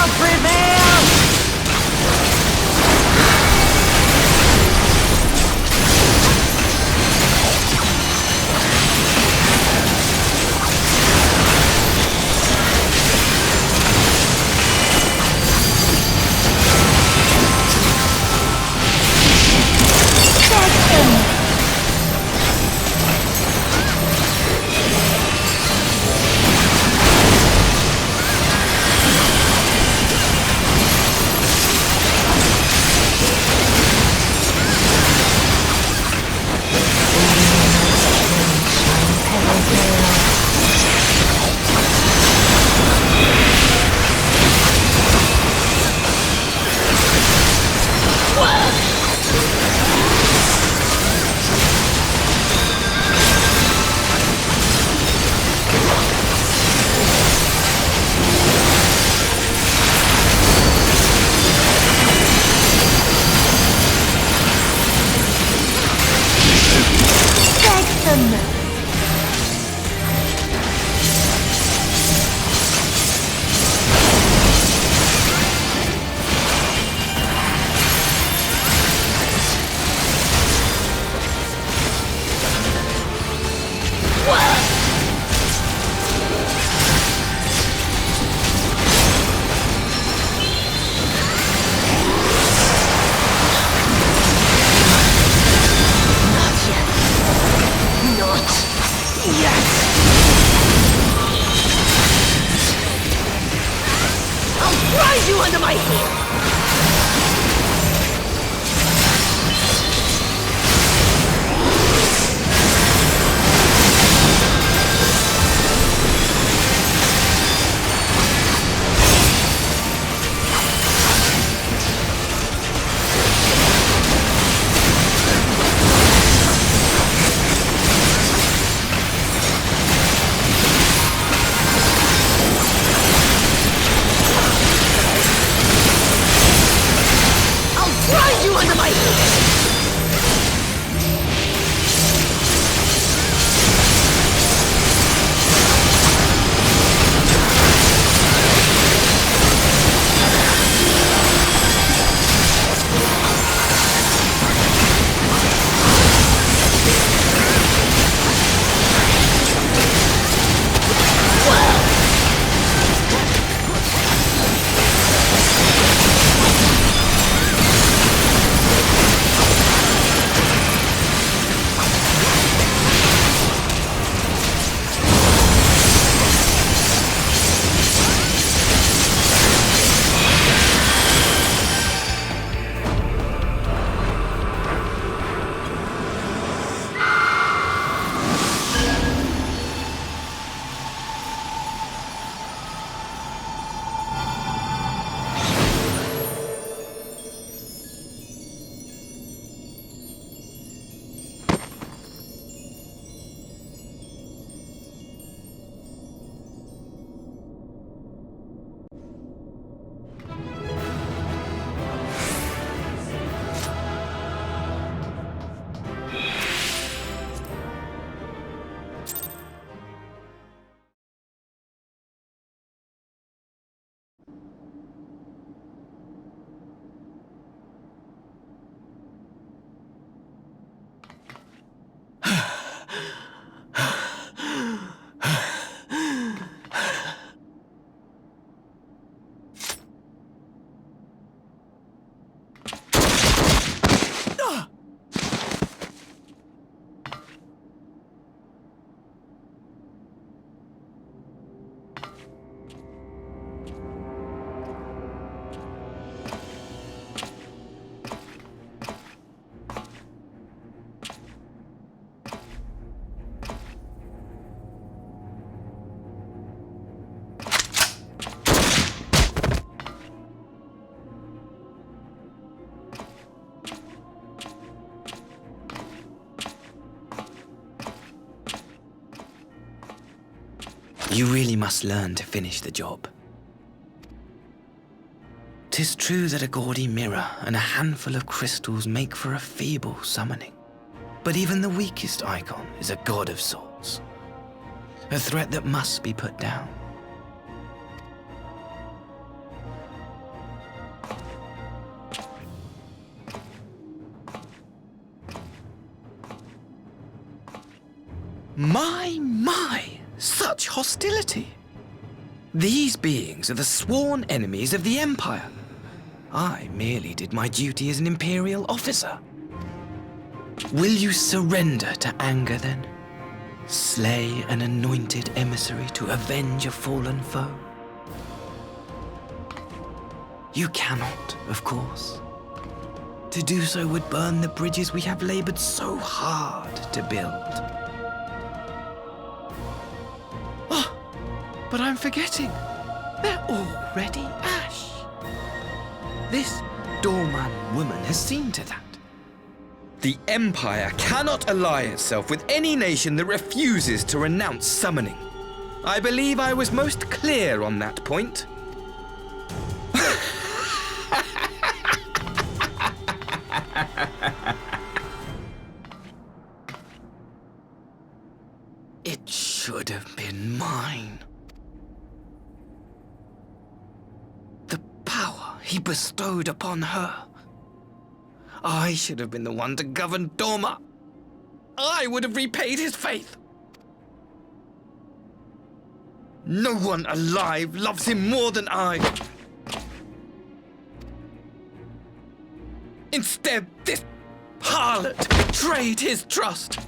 shall prevail! You really must learn to finish the job. 'Tis true that a gaudy mirror and a handful of crystals make for a feeble summoning. But even the weakest icon is a god of sorts. A threat that must be put down. My, such hostility! These beings are the sworn enemies of the Empire. I merely did my duty as an Imperial officer. Will you surrender to anger then? Slay an anointed emissary to avenge a fallen foe? You cannot, of course. To do so would burn the bridges we have labored so hard to build. Oh, but I'm forgetting. They're already ash. This doorman woman has seen to that. The Empire cannot ally itself with any nation that refuses to renounce summoning. I believe I was most clear on that point. It should have been mine. The power he bestowed upon her. I should have been the one to govern Doma. I would have repaid his faith. No one alive loves him more than I. Instead, this harlot betrayed his trust.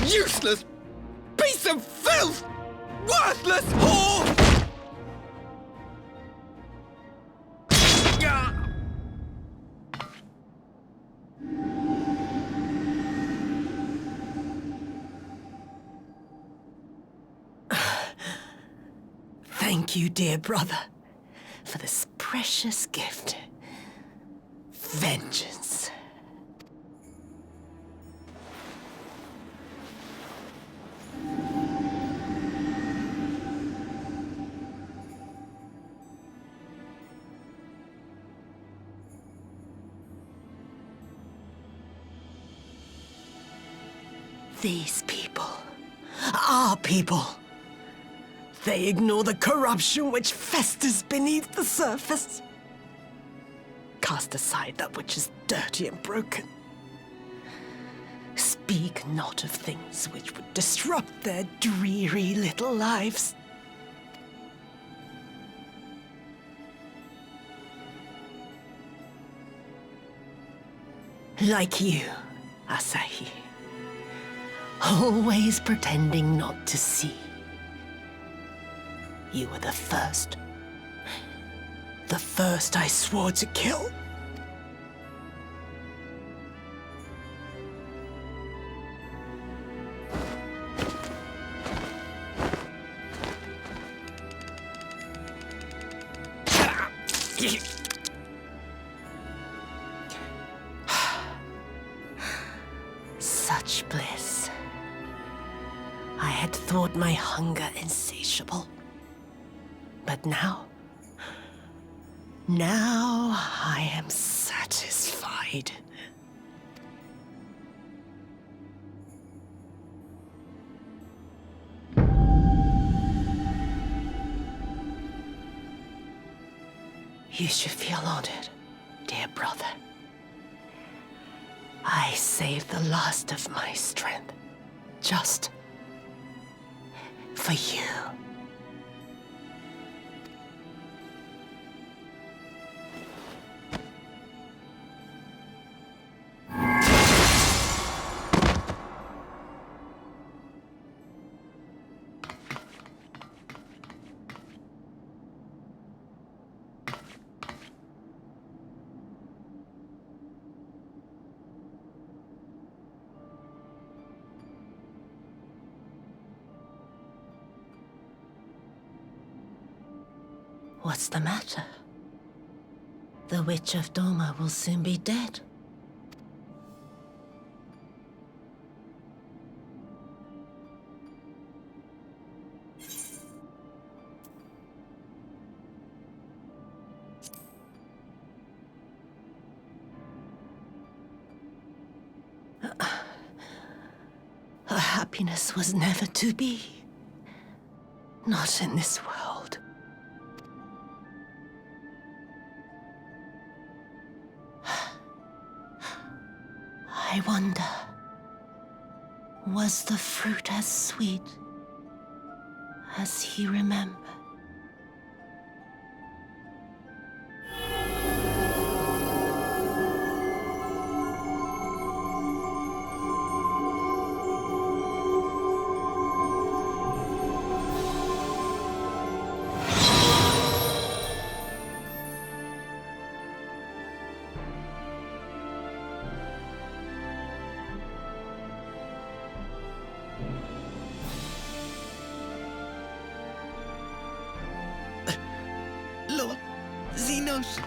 Useless piece of filth! Worthless whore! Thank you, dear brother, for this precious gift. Vengeance. These people, our people, they ignore the corruption which festers beneath the surface. Cast aside that which is dirty and broken. Speak not of things which would disrupt their dreary little lives. Like you, Asahi. Always pretending not to see. You were the first. The first I swore to kill. Such bliss. I had thought my hunger insatiable. But now I am satisfied. You should feel honored, dear brother. I saved the last of my strength, just for you. What's the matter? The Witch of Doma will soon be dead. Her happiness was never to be. Not in this world. I wonder, Was the fruit as sweet as he remembered? Lord Xenos.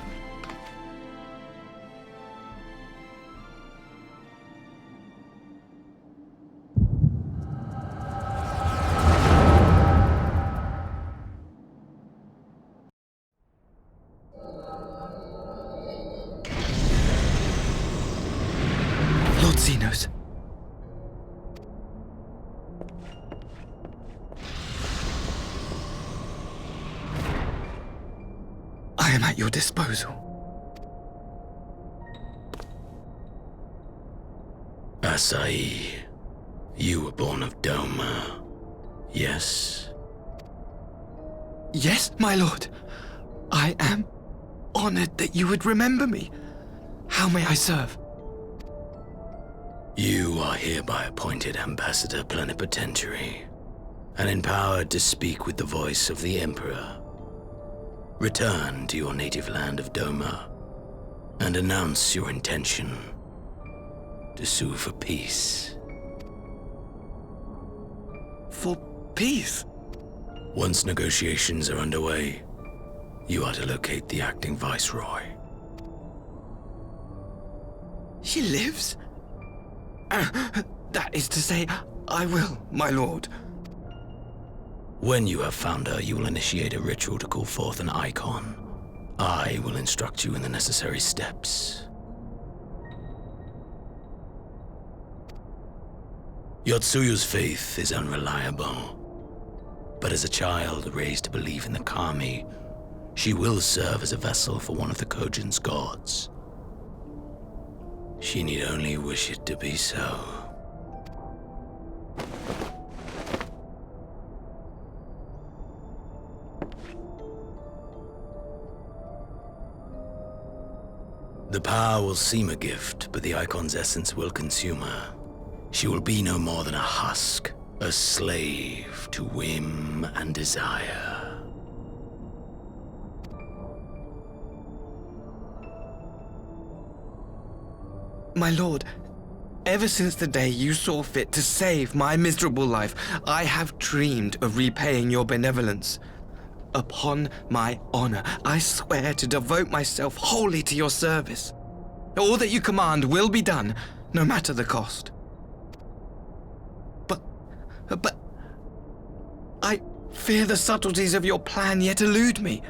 Lord Xenos. I am at your disposal. Asai, you were born of Doma, yes? Yes, my lord. I am honored that you would remember me. How may I serve? You are hereby appointed Ambassador Plenipotentiary, and empowered to speak with the voice of the Emperor. Return to your native land of Doma, and announce your intention to sue for peace. For peace? Once negotiations are underway, you are to locate the acting Viceroy. She lives? That is to say, I will, my lord. When you have found her, you will initiate a ritual to call forth an icon. I will instruct you in the necessary steps. Yotsuyu's faith is unreliable, but as a child raised to believe in the Kami, she will serve as a vessel for one of the Kojin's gods. She need only wish it to be so. The power will seem a gift, but the icon's essence will consume her. She will be no more than a husk, a slave to whim and desire. My lord, ever since the day you saw fit to save my miserable life, I have dreamed of repaying your benevolence. Upon my honor, I swear to devote myself wholly to your service. All that you command will be done, no matter the cost. But I fear the subtleties of your plan yet elude me.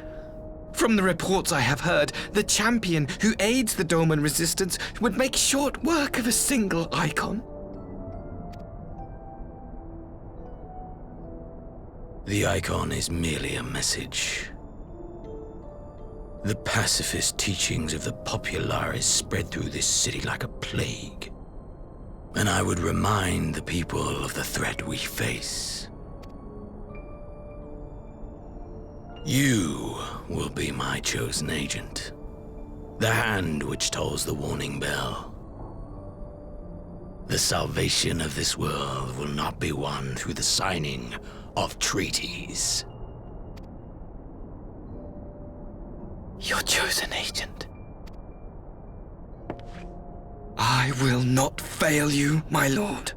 From the reports I have heard, the champion who aids the Doman resistance would make short work of a single icon. The icon is merely a message. The pacifist teachings of the populares spread through this city like a plague. And I would remind the people of the threat we face. You will be my chosen agent. The hand which tolls the warning bell. The salvation of this world will not be won through the signing of treaties. Your chosen agent. I will not fail you, my lord.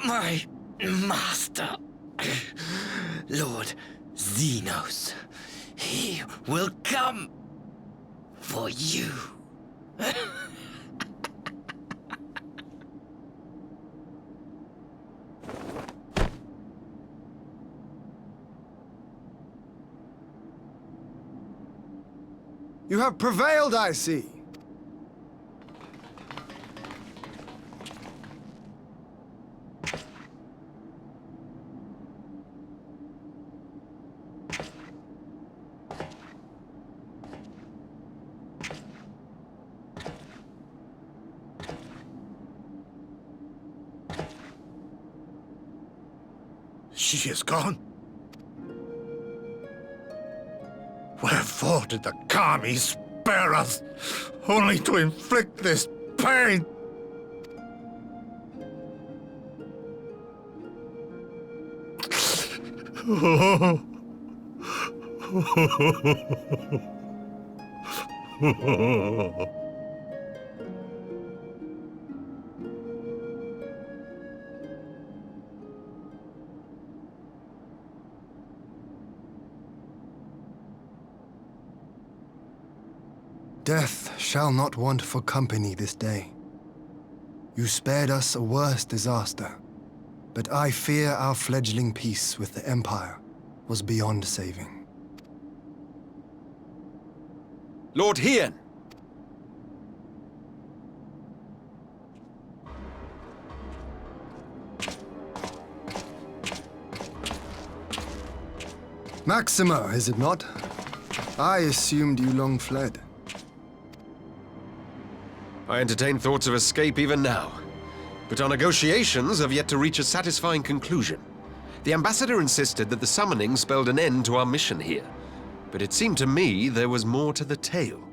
My master, Lord Xenos, he will come for you. You have prevailed, I see. She is gone. Wherefore did the Kami spare us, only to inflict this pain? Death shall not want for company this day. You spared us a worse disaster, but I fear our fledgling peace with the Empire was beyond saving. Lord Hien! Maxima, is it not? I assumed you long fled. I entertain thoughts of escape even now, but our negotiations have yet to reach a satisfying conclusion. The ambassador insisted that the summoning spelled an end to our mission here, but it seemed to me there was more to the tale.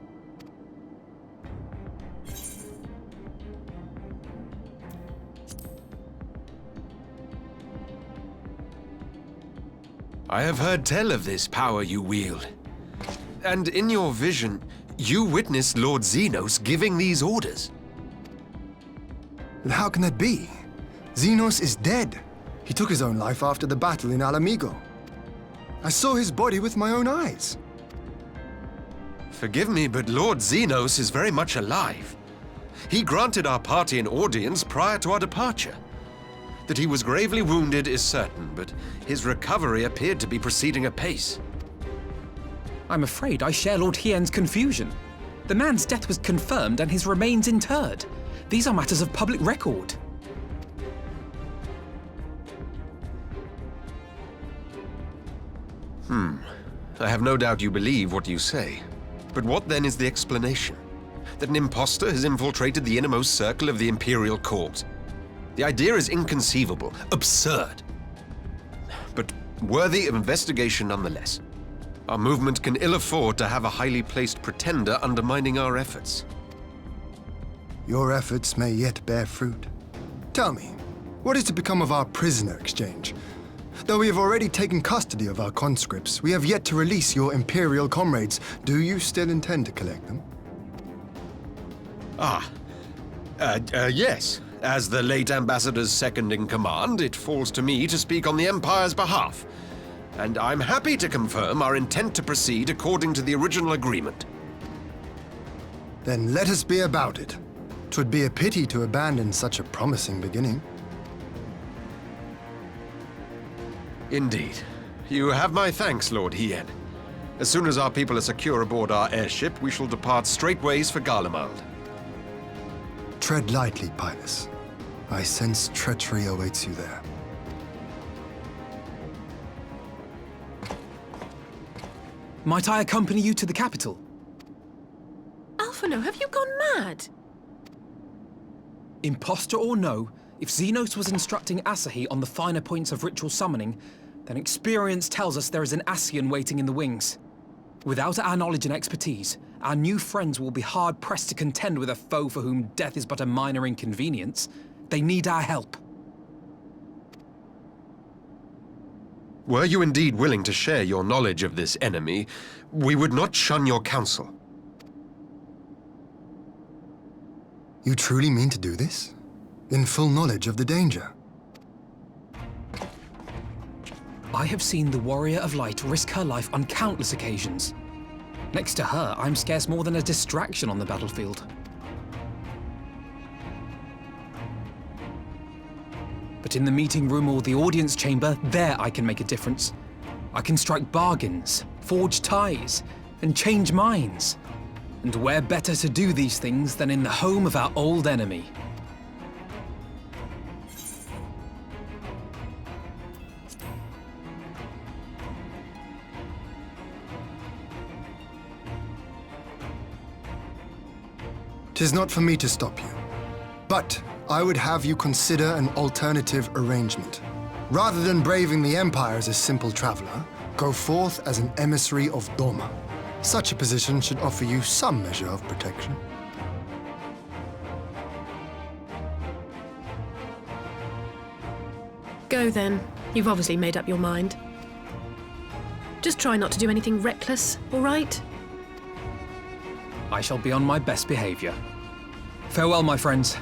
I have heard tell of this power you wield, and in your vision, you witnessed Lord Xenos giving these orders. And how can that be? Xenos is dead. He took his own life after the battle in Alamigo. I saw his body with my own eyes. Forgive me, but Lord Xenos is very much alive. He granted our party an audience prior to our departure. That he was gravely wounded is certain, but his recovery appeared to be proceeding apace. I'm afraid I share Lord Hien's confusion. The man's death was confirmed and his remains interred. These are matters of public record. I have no doubt you believe what you say. But what then is the explanation? That an impostor has infiltrated the innermost circle of the Imperial Court? The idea is inconceivable, absurd. But worthy of investigation nonetheless. Our movement can ill afford to have a highly placed pretender undermining our efforts. Your efforts may yet bear fruit. Tell me, what is to become of our prisoner exchange? Though we have already taken custody of our conscripts, we have yet to release your Imperial comrades. Do you still intend to collect them? Yes. As the late ambassador's second-in-command, it falls to me to speak on the Empire's behalf. And I'm happy to confirm our intent to proceed according to the original agreement. Then let us be about it. 'Twould be a pity to abandon such a promising beginning. Indeed. You have my thanks, Lord Hien. As soon as our people are secure aboard our airship, we shall depart straightways for Garlemald. Tread lightly, Pilus. I sense treachery awaits you there. Might I accompany you to the capital? Alphino, have you gone mad? Impostor or no, if Xenos was instructing Asahi on the finer points of ritual summoning, then experience tells us there is an Ascian waiting in the wings. Without our knowledge and expertise, our new friends will be hard-pressed to contend with a foe for whom death is but a minor inconvenience. They need our help. Were you indeed willing to share your knowledge of this enemy, we would not shun your counsel. You truly mean to do this? In full knowledge of the danger? I have seen the Warrior of Light risk her life on countless occasions. Next to her, I'm scarce more than a distraction on the battlefield. But in the meeting room or the audience chamber, there I can make a difference. I can strike bargains, forge ties, and change minds. And where better to do these things than in the home of our old enemy? Tis not for me to stop you, but I would have you consider an alternative arrangement. Rather than braving the Empire as a simple traveler, go forth as an emissary of Doma. Such a position should offer you some measure of protection. Go then. You've obviously made up your mind. Just try not to do anything reckless, all right? I shall be on my best behavior. Farewell, my friends.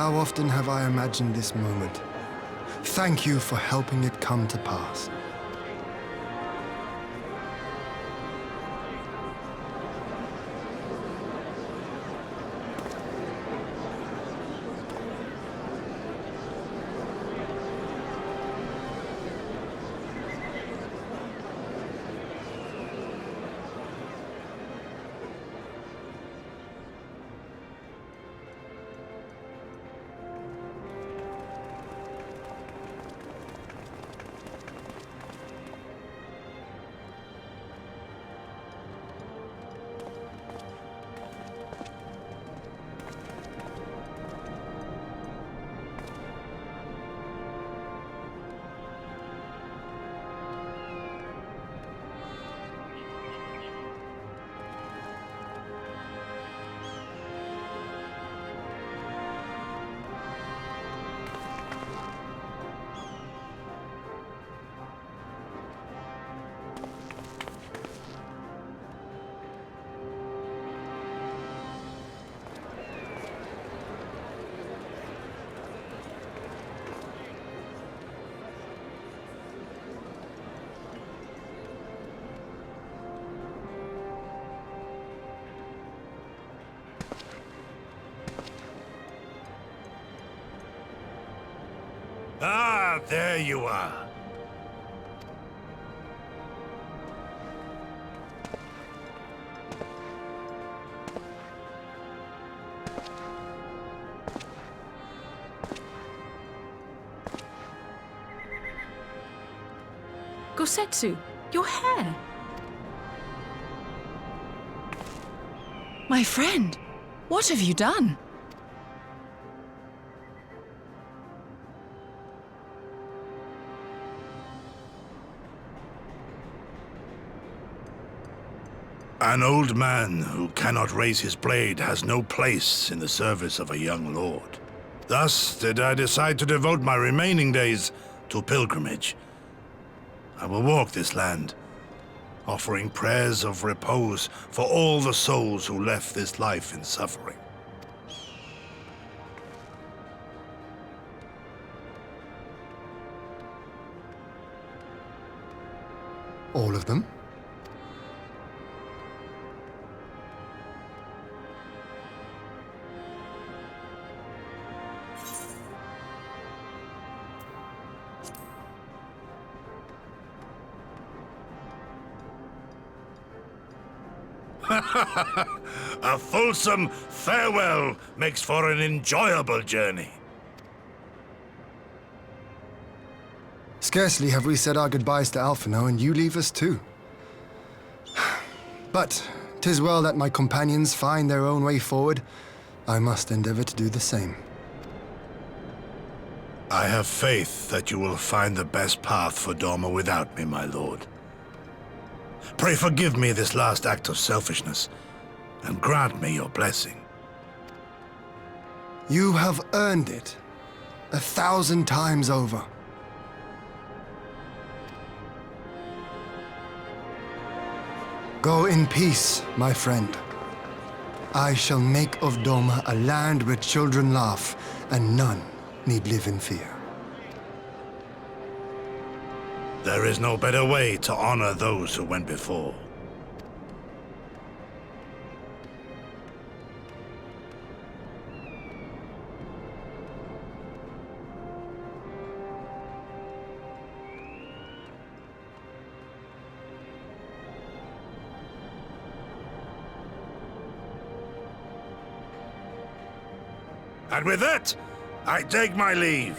How often have I imagined this moment? Thank you for helping it come to pass. Ah, there you are. Gosetsu, your hair. My friend, what have you done? An old man who cannot raise his blade has no place in the service of a young lord. Thus did I decide to devote my remaining days to pilgrimage. I will walk this land, offering prayers of repose for all the souls who left this life in suffering. All of them? A fulsome farewell makes for an enjoyable journey. Scarcely have we said our goodbyes to Alphino, and you leave us too. But 'tis well that my companions find their own way forward. I must endeavor to do the same. I have faith that you will find the best path for Doma without me, my lord. Pray forgive me this last act of selfishness, and grant me your blessing. You have earned it 1,000 times over. Go in peace, my friend. I shall make of Doma a land where children laugh, and none need live in fear. There is no better way to honor those who went before. And with that, I take my leave.